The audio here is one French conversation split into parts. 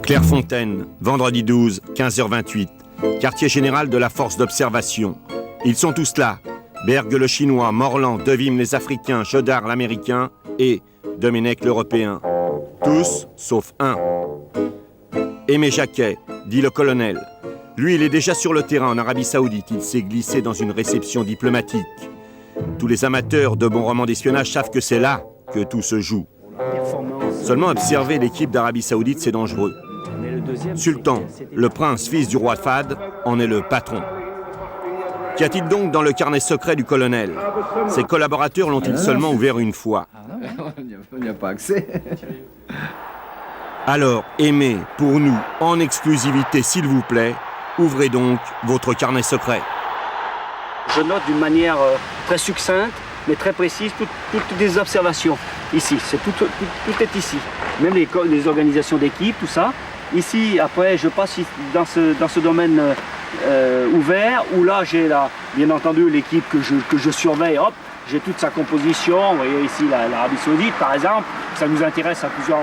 Clairefontaine, vendredi 12, 15h28. Quartier général de la force d'observation. Ils sont tous là. Berg le chinois, Morland, Devim les Africains, Chodard l'Américain et Domenech l'Européen. Tous, sauf un. Aimé Jacquet, dit le colonel. Lui, il est déjà sur le terrain en Arabie Saoudite. Il s'est glissé dans une réception diplomatique. Tous les amateurs de bons romans d'espionnage savent que c'est là que tout se joue. Seulement observer l'équipe d'Arabie Saoudite, c'est dangereux. Sultan, le prince, fils du roi Fahd, en est le patron. Qu'y a-t-il donc dans le carnet secret du colonel? Ses collaborateurs l'ont-ils seulement ouvert une fois? Il n'y a pas accès. Alors, Aimé, pour nous, en exclusivité, s'il vous plaît, ouvrez donc votre carnet secret. Je note d'une manière très succincte, mais très précise, toutes les observations. Ici, tout est ici. Même les organisations d'équipe, tout ça. Ici, après, je passe dans ce domaine ouvert, où là, j'ai bien entendu l'équipe que je surveille. Hop, j'ai toute sa composition. Vous voyez ici l'Arabie Saoudite, par exemple. Ça nous intéresse à plusieurs.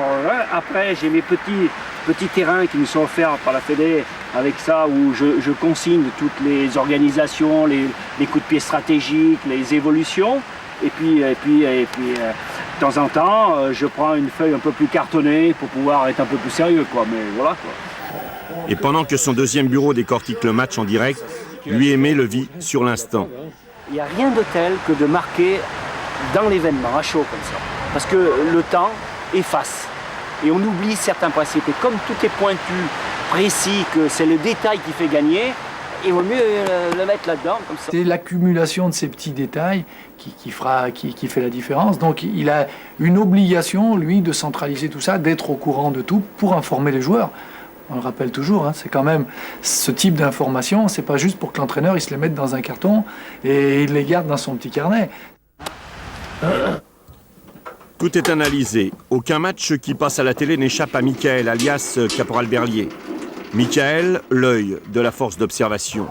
Après, j'ai mes petits terrains qui nous sont offerts par la Fédé. Avec ça, où je consigne toutes les organisations, les coups de pied stratégiques, les évolutions. Et puis, de temps en temps, je prends une feuille un peu plus cartonnée pour pouvoir être un peu plus sérieux, quoi. Mais voilà, quoi. Et pendant que son deuxième bureau décortique le match en direct, lui Aimé le vit sur l'instant. Il n'y a rien de tel que de marquer dans l'événement, à chaud comme ça. Parce que le temps efface. Et on oublie certains principes. Et comme tout est pointu, précis, que c'est le détail qui fait gagner, il vaut mieux le mettre là-dedans, comme ça. C'est l'accumulation de ces petits détails qui fait la différence. Donc il a une obligation, lui, de centraliser tout ça, d'être au courant de tout pour informer les joueurs. On le rappelle toujours, hein, c'est quand même ce type d'information, c'est pas juste pour que l'entraîneur il se les mette dans un carton et il les garde dans son petit carnet. Tout est analysé. Aucun match qui passe à la télé n'échappe à Michael, alias Caporal Berlier. Michael, l'œil de la force d'observation.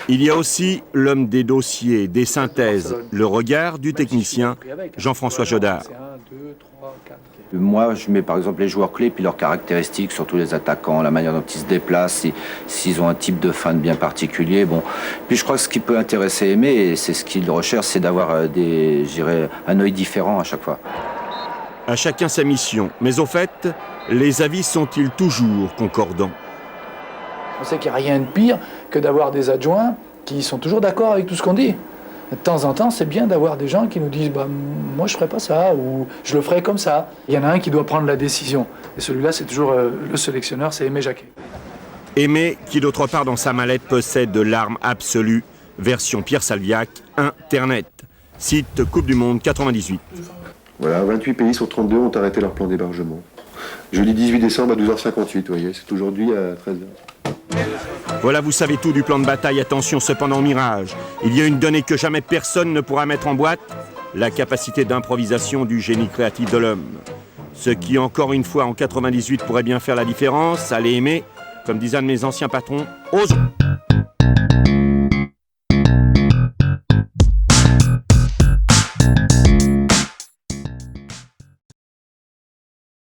Il y a aussi l'homme des dossiers, des synthèses, le regard du technicien Jean-François Chodard. Moi, je mets par exemple les joueurs clés, puis leurs caractéristiques, surtout les attaquants, la manière dont ils se déplacent, s'ils ont un type de feinte bien particulier. Bon. Puis je crois que ce qui peut intéresser Aimé, et c'est ce qu'il recherche, c'est d'avoir un œil différent à chaque fois. À chacun sa mission. Mais au fait, les avis sont-ils toujours concordants? On sait qu'il n'y a rien de pire que d'avoir des adjoints qui sont toujours d'accord avec tout ce qu'on dit. De temps en temps, c'est bien d'avoir des gens qui nous disent bah, « moi je ne ferai pas ça » ou « je le ferai comme ça ». Il y en a un qui doit prendre la décision. Et celui-là, c'est toujours le sélectionneur, c'est Aimé Jacquet. Aimé, qui d'autre part dans sa mallette possède de l'arme absolue, version Pierre Salviac, Internet. Site Coupe du Monde 98. Voilà, 28 pays sur 32 ont arrêté leur plan d'hébergement. Jeudi 18 décembre à 12h58, vous voyez, c'est aujourd'hui à 13h. Voilà, vous savez tout du plan de bataille. Attention cependant au mirage. Il y a une donnée que jamais personne ne pourra mettre en boîte, la capacité d'improvisation du génie créatif de l'homme. Ce qui, encore une fois, en 98 pourrait bien faire la différence. Allez Aimé, comme disait un de mes anciens patrons, osons.